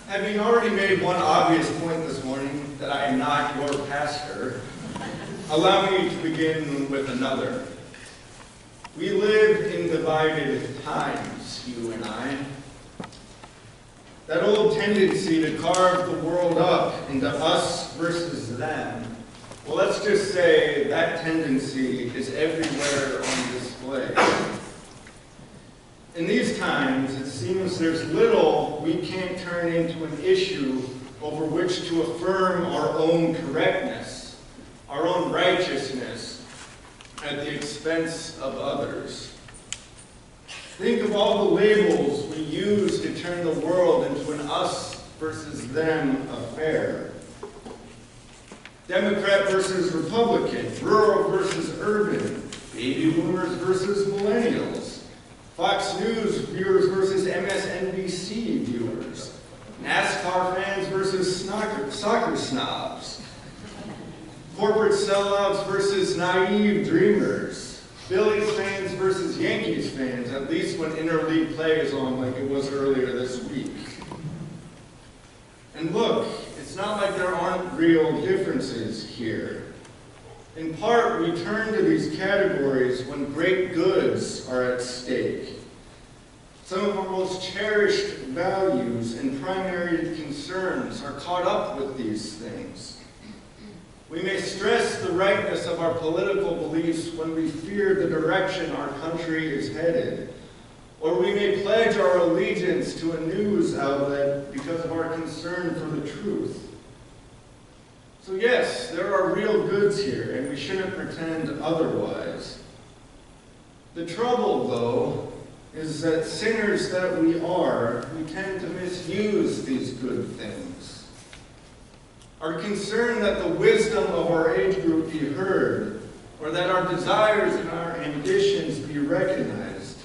Having already made one obvious point this morning, that I am not your pastor, allow me to begin with another. We live in divided times, you and I. That old tendency to carve the world up into us versus them, well, let's just say that tendency is everywhere on display. In these times, it seems there's little we can't turn into an issue over which to affirm our own correctness, our own righteousness, at the expense of others. Think of all the labels we use to turn the world into an us versus them affair. Democrat versus Republican, rural versus urban, baby boomers versus millennials, Fox News viewers versus MSNBC viewers, NASCAR fans versus soccer snobs, corporate sellouts versus naive dreamers, Phillies fans versus Yankees fans, at least when interleague play is on like it was earlier this week. And look, it's not like there aren't real differences here. In part, we turn to these categories when great goods are at stake. Some of our most cherished values and primary concerns are caught up with these things. We may stress the rightness of our political beliefs when we fear the direction our country is headed, or we may pledge our allegiance to a news outlet because of our concern for the truth. So yes, there are real goods here, and we shouldn't pretend otherwise. The trouble, though, is that sinners that we are, we tend to misuse these good things. Our concern that the wisdom of our age group be heard, or that our desires and our ambitions be recognized,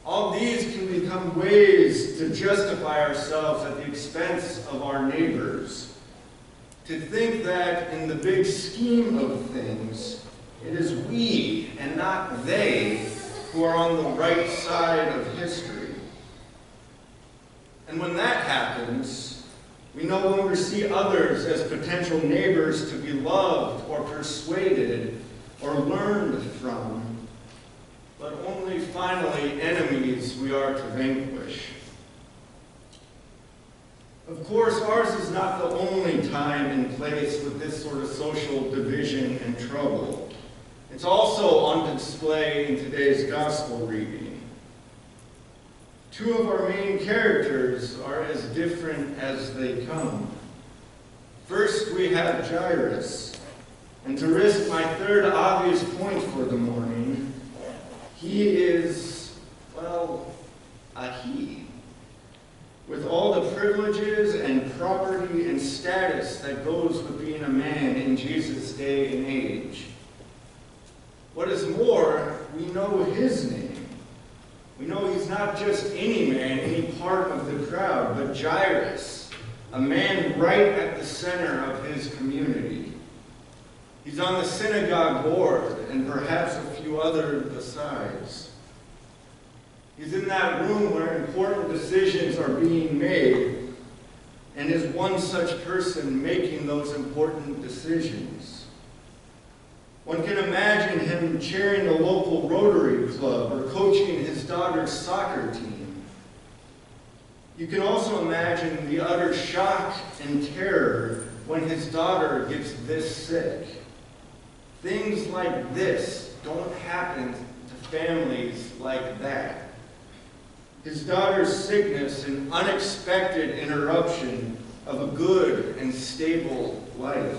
all these can become ways to justify ourselves at the expense of our neighbors. To think that in the big scheme of things, it is we and not they who are on the right side of history. And when that happens, we no longer see others as potential neighbors to be loved or persuaded or learned from, but only finally enemies we are to vanquish. Of course, ours is not the only time and place with this sort of social division and trouble. It's also on display in today's gospel reading. Two of our main characters are as different as they come. First, we have Jairus. And to risk my third obvious point for the morning, he is, well, a he. With all the privileges and property and status that goes with being a man in Jesus' day and age. What is more, we know his name. We know he's not just any man, any part of the crowd, but Jairus, a man right at the center of his community. He's on the synagogue board, and perhaps a few others besides. He's in that room where important decisions are being made, and is one such person making those important decisions. One can imagine him chairing the local Rotary Club or coaching his daughter's soccer team. You can also imagine the utter shock and terror when his daughter gets this sick. Things like this don't happen to families like that. His daughter's sickness, an unexpected interruption of a good and stable life.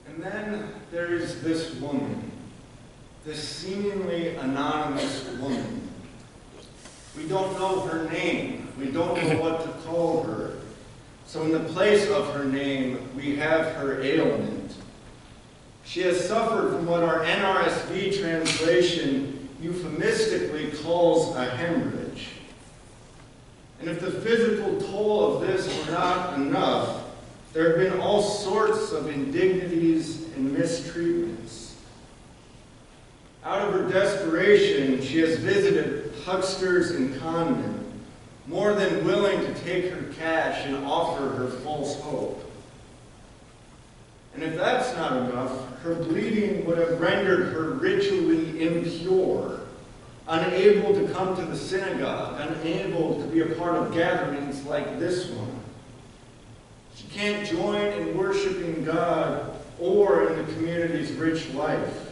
And then there is this woman, this seemingly anonymous woman. We don't know her name. We don't know what to call her. So in the place of her name, we have her ailment. She has suffered from what our NRSV translation euphemistically calls a hemorrhage. And if the physical toll of this were not enough, there have been all sorts of indignities and mistreatments. Out of her desperation, she has visited hucksters and conmen, more than willing to take her cash and offer her false hope. And if that's not enough, her bleeding would have rendered her ritually impure, unable to come to the synagogue, unable to be a part of gatherings like this one. She can't join in worshiping God or in the community's rich life.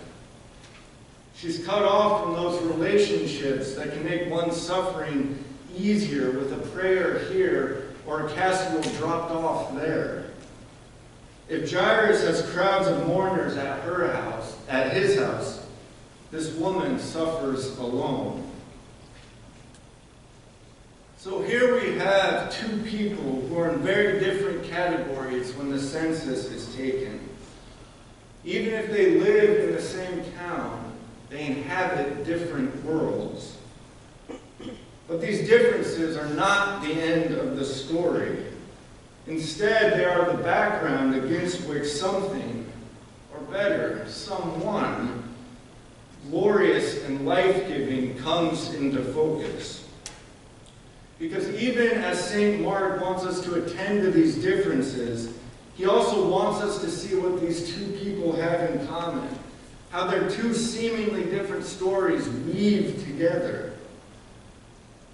She's cut off from those relationships that can make one's suffering easier with a prayer here or a casserole dropped off there. If Jairus has crowds of mourners at his house, this woman suffers alone. So here we have two people who are in very different categories when the census is taken. Even if they live in the same town, they inhabit different worlds. But these differences are not the end of the story. Instead, they are the background against which something, or better, someone, glorious and life-giving comes into focus. Because even as St. Mark wants us to attend to these differences, he also wants us to see what these two people have in common, how their two seemingly different stories weave together.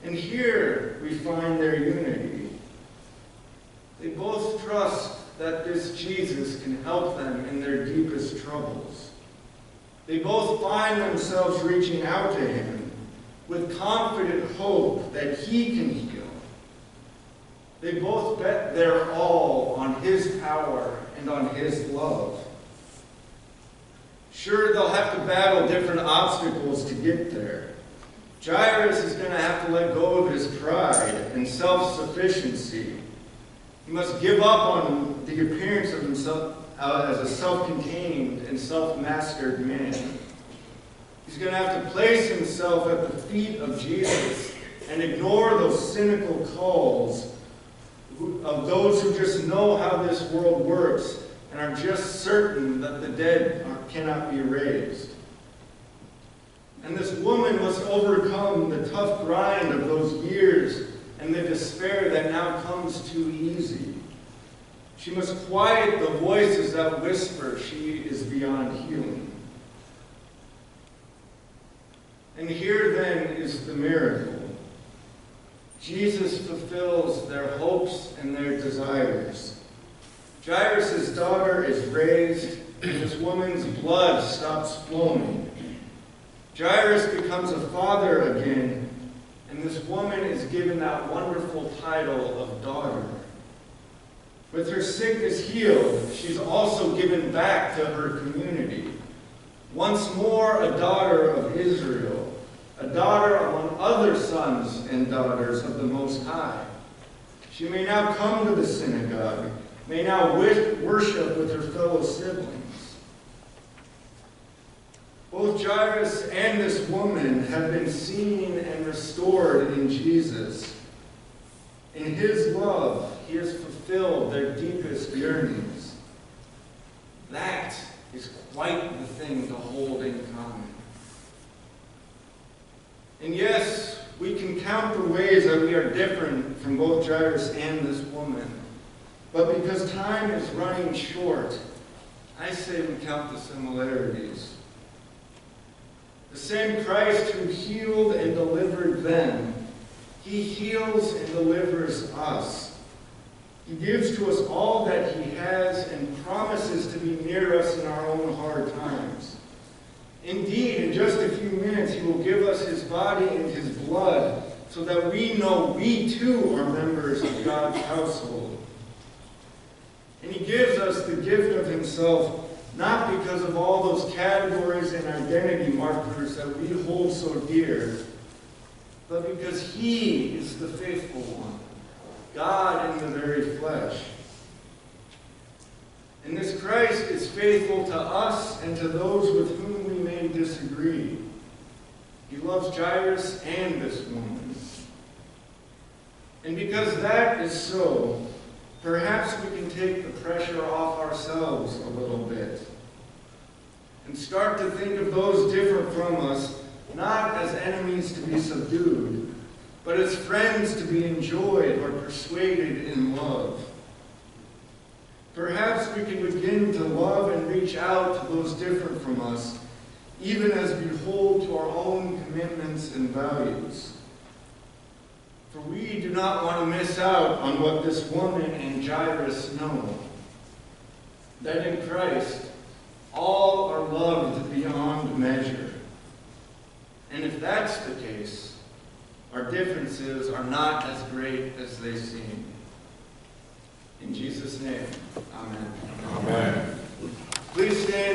And here we find their unity. They both trust that this Jesus can help them in their deepest troubles. They both find themselves reaching out to him with confident hope that he can heal. They both bet their all on his power and on his love. Sure, they'll have to battle different obstacles to get there. Jairus is going to have to let go of his pride and self-sufficiency. He must give up on the appearance of himself as a self-contained and self-mastered man. He's going to have to place himself at the feet of Jesus and ignore those cynical calls of those who just know how this world works and are just certain that the dead cannot be raised. And this woman must overcome the tough grind of those years and the despair that now comes too easy. She must quiet the voices that whisper she is beyond healing. And here then is the miracle. Jesus fulfills their hopes and their desires. Jairus' daughter is raised, and this woman's blood stops flowing. Jairus becomes a father again, and this woman is given that wonderful title of daughter. With her sickness healed, she's also given back to her community. Once more a daughter of Israel, a daughter among other sons and daughters of the Most High. She may now come to the synagogue, may now worship with her fellow siblings. Both Jairus and this woman have been seen and restored in Jesus. In his love, he has fulfilled their deepest yearnings. That is quite the thing to hold in common. And yes, we can count the ways that we are different from both Jairus and this woman. But because time is running short, I say we count the similarities. The same Christ who healed and delivered them, he heals and delivers us. He gives to us all that he has and promises to be near us in our own hard times. Indeed, in just a few minutes, he will give us his body and his blood so that we know we too are members of God's household. And he gives us the gift of himself not because of all those categories and identity markers that we hold so dear, but because he is the faithful one, God in the very flesh. And this Christ is faithful to us and to those with whom we may disagree. He loves Jairus and this woman. And because that is so, perhaps we can take the pressure off ourselves a little bit and start to think of those different from us not as enemies to be subdued, but as friends to be enjoyed or persuaded in love. Perhaps we can begin to love and reach out to those different from us, even as we hold to our own commitments and values. For we do not want to miss out on what this woman and Jairus know, that in Christ all are loved beyond measure. And if that's the case, our differences are not as great as they seem. In Jesus' name, amen. Amen. Please stand.